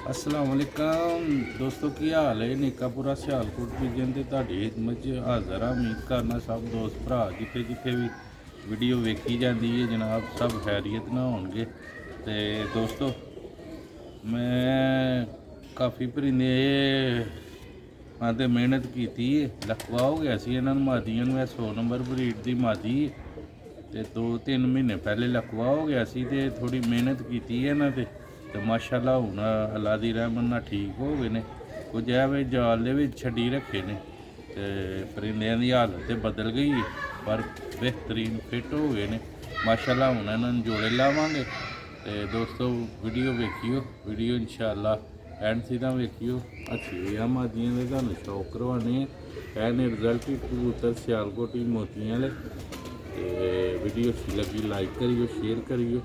अस्सलाम वालेकुम दोस्तों की हाल है निकापुरा सियालकोट विजन ते ਤੁਹਾਡੀ ਖidmat 'ਚ ਹਾਜ਼ਰ ਹਾਂ। ਉਮੀਦ ਕਰਨਾ ਸਭ ਦੋਸਤ ਭਰਾ ਜਿੱਥੇ ਜਿੱਥੇ ਵੀ ਵੀਡੀਓ ਵੇਖੀ ਜਾਂਦੀ ਹੈ ਜਨਾਬ ਸਭ ਖੈਰੀਅਤ ਨਾਲ ਹੋਣਗੇ। ਤੇ ਦੋਸਤੋ ਮੈਂ ਕਾਫੀ ਪਰਿੰਦੇ ਆਂ ਤੇ ਮਿਹਨਤ ਕੀਤੀ ਹੈ। ਲਖਵਾ ਹੋ ਗਿਆ ਸੀ ਇਹਨਾਂ ਨੂੰ ਮਾਦੀਆਂ ਨੂੰ। ਇਹ 100 ਨੰਬਰ ਬਰੀਡ ਦੀ ਮਾਦੀ ਤੇ 2-3 ਮਹੀਨੇ ਪਹਿਲੇ ਲਖਵਾ ਹੋ ਗਿਆ ਸੀ ਤੇ ਥੋੜੀ ਮਿਹਨਤ ਕੀਤੀ ਹੈ ਇਹਨਾਂ ਤੇ ਮਾਸ਼ਾਅੱਲਾ ਹੁਣ ਅੱਲਾ ਦੀ ਰਹਿਮਤ ਨਾਲ ਠੀਕ ਹੋ ਗਏ ਨੇ। ਕੁਝ ਐਵੇਂ ਜਾਲ ਦੇ ਵਿੱਚ ਛੱਡੀ ਰੱਖੇ ਨੇ ਤੇ ਪਰਿੰਦਿਆਂ ਦੀ ਹਾਲਤ ਤੇ ਬਦਲ ਗਈ ਪਰ ਬਿਹਤਰੀਨ ਫਿੱਟ ਹੋ ਗਏ ਨੇ ਮਾਸ਼ਾਅੱਲਾ। ਹੁਣ ਇਹਨਾਂ ਨੂੰ ਜੋੜੇ ਲਾਵਾਂਗੇ ਤੇ ਦੋਸਤੋ ਵੀਡੀਓ ਵੇਖਿਓ, ਵੀਡੀਓ ਇਨਸ਼ਾਅੱਲਾ ਐਂਡ ਸਿੱਧਾ ਵੇਖਿਓ। ਅੱਛੀ ਆ ਮਾਦੀਆਂ ਦੇ ਤੁਹਾਨੂੰ ਸ਼ੌਕ ਕਰਵਾਉਣੇ ਆ। ਨੇ ਰਿਜ਼ਲਟ ਹੀ ਕਬੂਤਰ ਸਿਆਲਕੋਟੀ ਮੋਤੀਆਂ ਵਾਲੇ ਤੇ ਵੀਡੀਓ ਅੱਛੀ ਲੱਗੀ ਲਾਈਕ ਕਰਿਓ, ਸ਼ੇਅਰ ਕਰਿਓ।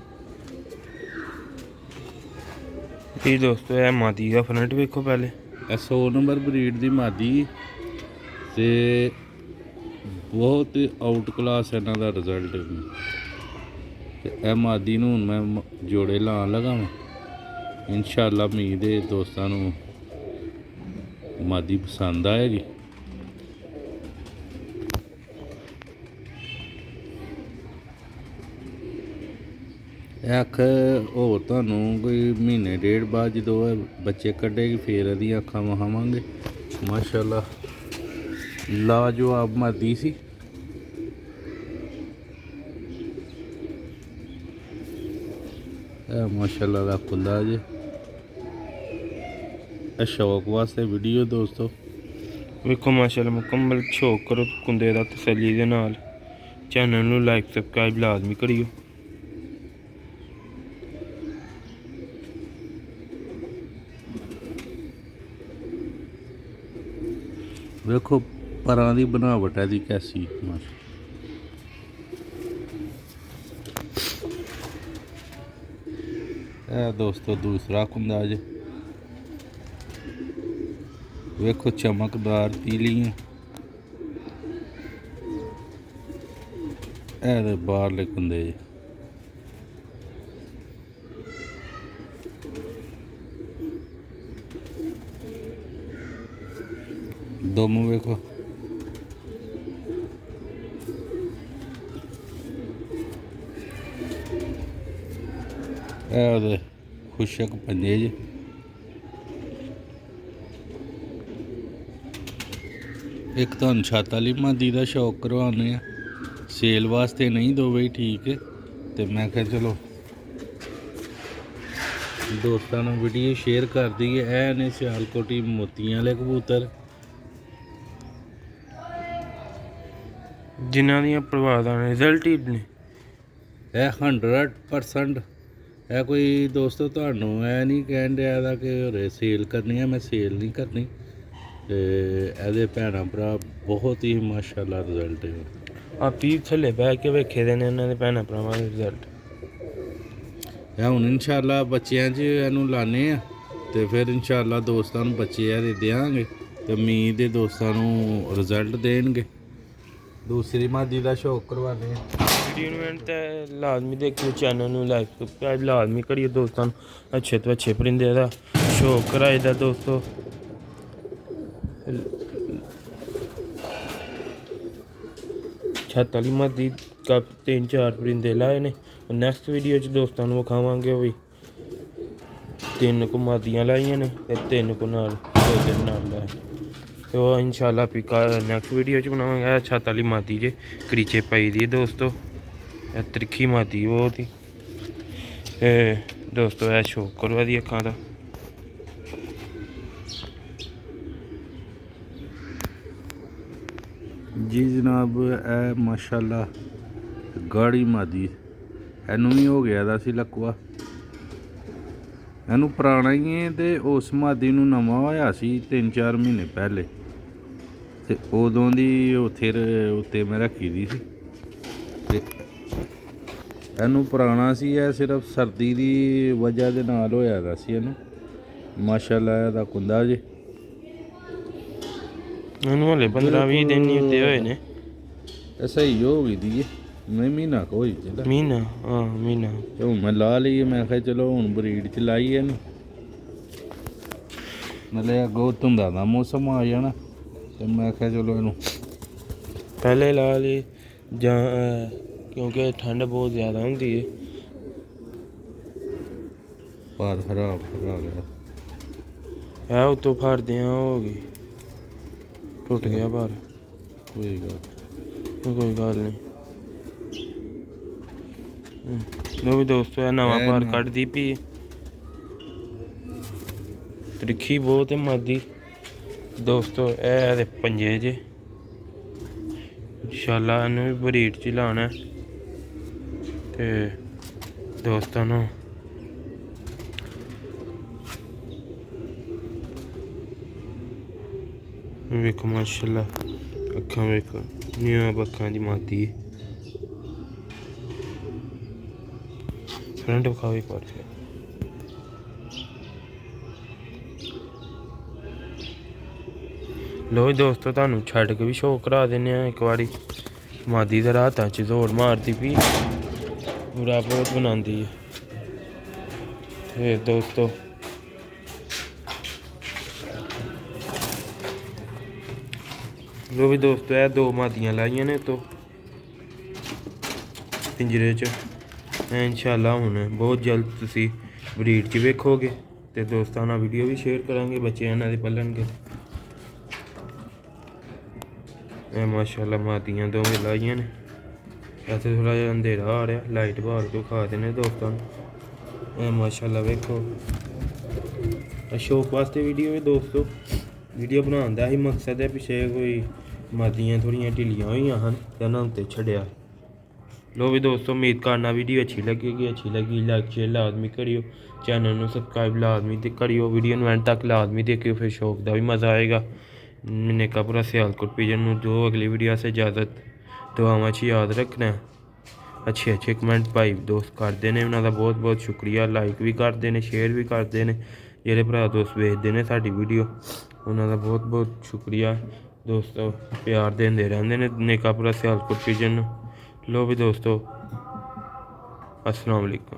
जी दोस्तों यह मादी का फ्रंट वेखो पहले। 100 नंबर ब्रीड ਦੀ ਮਾਦੀ ਤੇ ਬਹੁਤ ਆਊਟ ਕਲਾਸ ਇਹਨਾਂ ਦਾ ਰਿਜ਼ਲਟ ਤੇ ਇਹ ਮਾਦੀ ਨੂੰ ਹੁਣ ਮੈਂ ਜੋੜੇ ਲਾਉਣ ਲੱਗਾ ਵਾਂ। ਇਨਸ਼ਾਅੱਲਾ ਉਮੀਦ ਹੈ ਦੋਸਤਾਂ ਨੂੰ ਮਾਦੀ ਪਸੰਦ ਆਏਗੀ। ਅੱਖ ਹੋਰ ਤੁਹਾਨੂੰ ਕੋਈ ਮਹੀਨੇ ਡੇਢ ਬਾਅਦ ਜਦੋਂ ਬੱਚੇ ਕੱਢੇਗੀ ਫਿਰ ਇਹਦੀਆਂ ਅੱਖਾਂ ਵਿਖਾਵਾਂਗੇ। ਮਾਸ਼ਾਅੱਲਾ ਲਾਜਵਾਬ ਮਾਦੀ ਸੀ। ਇਹ ਮਾਸ਼ਾਅੱਲਾ ਦਾ ਖੁੱਲਾ ਜੇ ਇਹ ਸ਼ੌਕ ਵਾਸਤੇ ਵੀਡੀਓ ਦੋਸਤੋ ਵੇਖੋ ਮਾਸ਼ਾਅੱਲਾ ਮੁਕੰਮਲ ਸ਼ੌਕ ਕਰੋ ਕੁੰਦੇ ਦਾ ਤਸੱਲੀ ਦੇ ਨਾਲ। ਚੈਨਲ ਨੂੰ ਲਾਈਕ ਸਬਸਕ੍ਰਾਈਬ ਲਾਜ਼ਮੀ ਕਰਿਓ। ਵੇਖੋ ਪਰਾਂ ਦੀ ਬਣਾਵਟ ਇਹਦੀ ਕੈਸੀ ਮਾਸ਼ਾ। ਇਹ ਦੋਸਤੋ ਦੂਸਰਾ ਕੁੰਦਾ ਜੇ ਵੇਖੋ ਚਮਕਦਾਰ ਪੀਲੀਆਂ। ਇਹ ਦੇ ਬਾਹਰਲੇ ਕੁੰਦੇ ਜੇ ਦੁਮ ਵੇਖੋ। ਇਹ ਉਹਦੇ ਖੁਸ਼ਕ ਪੰਜੇ ਜੇ ਇੱਕ ਤੁਹਾਨੂੰ ਛੱਤ ਵਾਲੀ ਮਾਦੀ ਦਾ ਸ਼ੌਕ ਕਰਵਾਉਂਦੇ ਆ। ਸੇਲ ਵਾਸਤੇ ਨਹੀਂ ਦੋ ਬਈ ਠੀਕ ਹੈ ਤੇ ਮੈਂ ਕਿਹਾ ਚਲੋ ਦੋਸਤਾਂ ਨੂੰ ਵੀਡੀਓ ਸ਼ੇਅਰ ਕਰ ਦਈਏ। ਇਹ ਨੇ ਸਿਆਲਕੋਟੀ ਮੋਤੀਆਂ ਵਾਲੇ ਕਬੂਤਰ ਜਿਨ੍ਹਾਂ ਦੀਆਂ ਪ੍ਰਵਾਦਾਂ ਨੇ ਰਿਜ਼ਲਟ ਹੀ ਨੇ। ਇਹ 100% ਇਹ ਕੋਈ ਦੋਸਤੋ ਤੁਹਾਨੂੰ ਇਹ ਨਹੀਂ ਕਹਿਣ ਡਿਆ ਦਾ ਕਿ ਹੋਰੇ ਸੇਲ ਕਰਨੀ ਹੈ। ਮੈਂ ਸੇਲ ਨਹੀਂ ਕਰਨੀ ਤੇ ਇਹਦੇ ਭੈਣਾਂ ਭਰਾ ਬਹੁਤ ਹੀ ਮਾਸ਼ਾਅੱਲਾ ਰਿਜ਼ਲਟ ਹੈ। ਆਪ ਹੀ ਥੱਲੇ ਬਹਿ ਕੇ ਵੇਖੇ ਦੇ ਨੇ ਇਹਨਾਂ ਦੇ ਭੈਣਾਂ ਭਰਾਵਾਂ ਦੇ ਰਿਜ਼ਲਟ। ਇਹ ਹੁਣ ਇਨਸ਼ਾਅੱਲਾ ਬੱਚਿਆਂ 'ਚ ਇਹਨੂੰ ਲਾਣੇ ਆ ਤੇ ਫਿਰ ਇਨਸ਼ਾਅੱਲਾ ਦੋਸਤਾਂ ਨੂੰ ਬੱਚੇ ਇਹਦੇ ਦਿਆਂਗੇ ਤੇ ਉਮੀਦ ਦੇ ਦੋਸਤਾਂ ਨੂੰ ਰਿਜ਼ਲਟ ਦੇਣਗੇ। ਦੂਸਰੀ ਮਾਦੀ ਦਾ ਸ਼ੌਕ ਕਰਵਾਉਂਦੇ ਆ। ਵੀਡੀਓ ਨੂੰ ਐਂਡ ਤੇ ਲਾਜ਼ਮੀ ਦੇਖਿਓ। ਚੈਨਲ ਨੂੰ ਲਾਈਕ ਸਬਸਕ੍ਰਾਈਬ ਲਾਜ਼ਮੀ ਕਰਿਓ। ਦੋਸਤਾਂ ਨੂੰ ਅੱਛੇ ਤੋਂ ਅੱਛੇ ਪਰਿੰਦੇ ਦਾ ਸ਼ੌਕ ਕਰਾਈਦਾ ਦੋਸਤੋ। ਛੱਤ ਵਾਲੀ ਮਾਦੀ ਕਾ 3-4 ਪਰਿੰਦੇ ਲਾਏ ਨੇ। ਨੈਕਸਟ ਵੀਡੀਓ 'ਚ ਦੋਸਤਾਂ ਨੂੰ ਵਿਖਾਵਾਂਗੇ। ਉਹ ਵੀ 3 ਕੁ ਮਾਦੀਆਂ ਲਾਈਆਂ ਨੇ ਤੇ 3 ਕੁ ਨਾਲ 2 ਨਾਲ ਲਾਏ ਤੇ ਉਹ ਇਨਸ਼ਾਅੱਲਾ ਪਿਕਾ ਨੈਕਸਟ ਵੀਡੀਓ 'ਚ ਬਣਾਵਾਂਗੇ। ਛੱਤ ਵਾਲੀ ਮਾਦੀ ਜੇ ਕਰੀਚੇ ਪਾਈ ਦੀ ਦੋਸਤੋ। ਇਹ ਤਿੱਖੀ ਮਾਦੀ ਬਹੁਤ ਹੀ ਦੋਸਤੋ। ਇਹ ਸ਼ੌਕ ਕਰੋ ਇਹਦੀ ਅੱਖਾਂ ਦਾ। ਜੀ ਜਨਾਬ ਇਹ ਮਾਸ਼ਾਅੱਲਾ ਗਾੜੀ ਮਾਦੀ ਇਹਨੂੰ ਵੀ ਹੋ ਗਿਆ ਦਾ ਸੀ ਲਕਵਾ। ਇਹਨੂੰ ਪੁਰਾਣਾ ਹੀ ਹੈ ਤੇ ਉਸ ਮਾਦੀ ਨੂੰ ਨਵਾਂ ਹੋਇਆ ਸੀ 3-4 ਮਹੀਨੇ ਪਹਿਲੇ ਤੇ ਉਦੋਂ ਦੀ ਉੱਤੇ ਮੈਂ ਰੱਖੀ ਦੀ ਸੀ ਤੇ ਇਹਨੂੰ ਪੁਰਾਣਾ ਸੀ। ਇਹ ਸਿਰਫ ਸਰਦੀ ਦੀ ਵਜ੍ਹਾ ਦੇ ਨਾਲ ਹੋਇਆ ਦਾ ਸੀ ਇਹਨੂੰ। ਮਾਸ਼ਾਅੱਲਾ ਇਹਦਾ ਕੁੰਦਾ ਜੇ ਉਹਨੂੰ ਹਲੇ 15-20 ਦਿਨ ਨਹੀਂ ਉੱਤੇ ਹੋਏ ਨੇ। ਇਹ ਸਹੀ ਹੋ ਗਈ ਦੀ ਮੈਂ ਮਹੀਨਾ ਕੁ ਹੋਈ ਜਿਹਦਾ ਮਹੀਨਾ। ਹਾਂ ਮਹੀਨਾ। ਤੇ ਹੁਣ ਮੈਂ ਲਾ ਲਈ। ਮੈਂ ਕਿਹਾ ਚਲੋ ਹੁਣ ਬਰੀਡ 'ਚ ਲਾਈ ਇਹਨੂੰ ਨਾਲੇ ਅੱਗੋਂ ਧੁੰਦਾਂ ਦਾ ਮੌਸਮ ਆ ਜਾਣਾ ਤੇ ਮੈਂ ਕਿਹਾ ਚਲੋ ਇਹਨੂੰ ਪਹਿਲੇ ਲਾ ਲਈ ਜਾਂ ਕਿਉਂਕਿ ਠੰਡ ਬਹੁਤ ਜ਼ਿਆਦਾ ਹੁੰਦੀ ਹੈ। ਬਾਦ ਖਰਾਬ ਕਰਾ ਗਿਆ। ਇਹ ਉੱਤੋਂ ਫੜਦੇ ਆ ਹੋ ਗਈ, ਟੁੱਟ ਗਿਆ ਪਰ ਕੋਈ ਗੱਲ ਕੋਈ ਗੱਲ ਨਹੀਂ। ਲੋ ਵੀ ਦੋਸਤੋ ਇਹ ਨਵਾਂ ਇਹ ਭਾਰ ਨਾ- ਕੱਢਦੀ ਪਈ, ਤਰੀਖੀ ਬਹੁਤ ਹੈ ਮਾਦੀ ਦੋਸਤੋ। ਇਹ ਇਹਦੇ ਪੰਜੇ ਜੇ ਇਨਸ਼ਾਅੱਲਾ ਇਹਨੂੰ ਵੀ ਬਰੀਡ 'ਚ ਹੀ ਲਾਉਣਾ ਤੇ ਦੋਸਤਾਂ ਨੂੰ ਵੇਖੋ ਮਾਸ਼ਾਅੱਲਾ ਅੱਖਾਂ ਵੇਖੋ ਨੀਆਂ ਅੱਖਾਂ ਦੀ ਮਾਦੀ ਹੈ। ਫਰੰਟ ਵਿਖਾਓ ਇੱਕ ਵਾਰ ਫਿਰ। ਲੋ ਦੋਸਤੋ ਤੁਹਾਨੂੰ ਛੱਡ ਕੇ ਵੀ ਸ਼ੋਅ ਕਰਾ ਦਿੰਦੇ ਆ ਇੱਕ ਵਾਰੀ। ਮਾਦੀ ਦੇ ਰਾਤਾਂ 'ਚ ਜ਼ੋਰ ਮਾਰਦੀ ਪਈ, ਬੁਰਾ ਬਹੁਤ ਬਣਾਉਂਦੀ ਹੈ। ਤੇ ਦੋਸਤੋ ਲੋ ਵੀ ਦੋਸਤੋ ਇਹ ਦੋ ਮਾਦੀਆਂ ਲਾਈਆਂ ਨੇ ਤੋਂ ਪਿੰਜਰੇ 'ਚ। ਇਨਸ਼ਾਅੱਲਾ ਹੁਣ ਬਹੁਤ ਜਲਦ ਤੁਸੀਂ ਬਰੀਡ 'ਚ ਵੇਖੋਗੇ ਤੇ ਦੋਸਤਾਂ ਨਾਲ ਵੀਡੀਓ ਵੀ ਸ਼ੇਅਰ ਕਰਾਂਗੇ, ਬੱਚੇ ਇਹਨਾਂ ਦੇ ਪਲਣਗੇ। ਇਹ ਮਾਸ਼ਾਅੱਲਾ ਮਾਦੀਆਂ ਦੋਵੇਂ ਲਾਈਆਂ ਨੇ। ਇੱਥੇ ਥੋੜਾ ਜਿਹਾ ਅੰਧੇਰਾ ਆ ਰਿਹਾ, ਲਾਈਟ ਬਾਹਰ ਤੋਂ ਖਾ ਦੇਣੇ ਦੋਸਤਾਂ ਨੂੰ। ਇਹ ਮਾਸ਼ਾਅੱਲਾ ਵੇਖੋ ਸ਼ੌਕ ਵਾਸਤੇ ਵੀਡੀਓ ਵੀ ਦੋਸਤੋ, ਵੀਡੀਓ ਬਣਾਉਣ ਦਾ ਹੀ ਮਕਸਦ ਹੈ। ਪਿੱਛੇ ਕੋਈ ਮਾਦੀਆਂ ਥੋੜ੍ਹੀਆਂ ਢਿੱਲੀਆਂ ਹੋਈਆਂ ਹਨ ਤੇ ਉਹਨਾਂ ਉੱਤੇ ਛੱਡਿਆ। ਲੋ ਵੀ ਦੋਸਤੋ ਉਮੀਦ ਕਰਨਾ ਵੀਡੀਓ ਅੱਛੀ ਲੱਗੀ ਲਾਈਕ ਸ਼ੇਅਰ ਲਾਜ਼ਮੀ ਕਰਿਓ, ਚੈਨਲ ਨੂੰ ਸਬਸਕ੍ਰਾਈਬ ਲਾਜ਼ਮੀ ਤੇ ਕਰਿਓ, ਵੀਡੀਓ ਨੂੰ ਐਂਡ ਤੱਕ ਲਾਜ਼ਮੀ ਦੇਖਿਓ, ਫਿਰ ਸ਼ੌਕ ਦਾ ਵੀ ਮਜ਼ਾ ਆਏਗਾ। मैंने का पूरा सियालकोट पिजन जो अगली वीडियो से इजाज़त दुआवां च याद रखना। अच्छे कमेंट भाई दोस्त करते हैं, उन्होंने बहुत बहुत शुक्रिया। लाइक भी करते हैं, शेयर भी करते हैं। जेह्ड़े भरा दोस्त वेखते हैं साडी वीडियो उन्होंने बहुत बहुत शुक्रिया। दोस्तों प्यार देंदे रहंदे ने नेका पूरा सियालकोट पिजन। लो भी दोस्तों अस्सलाम वालेकुम।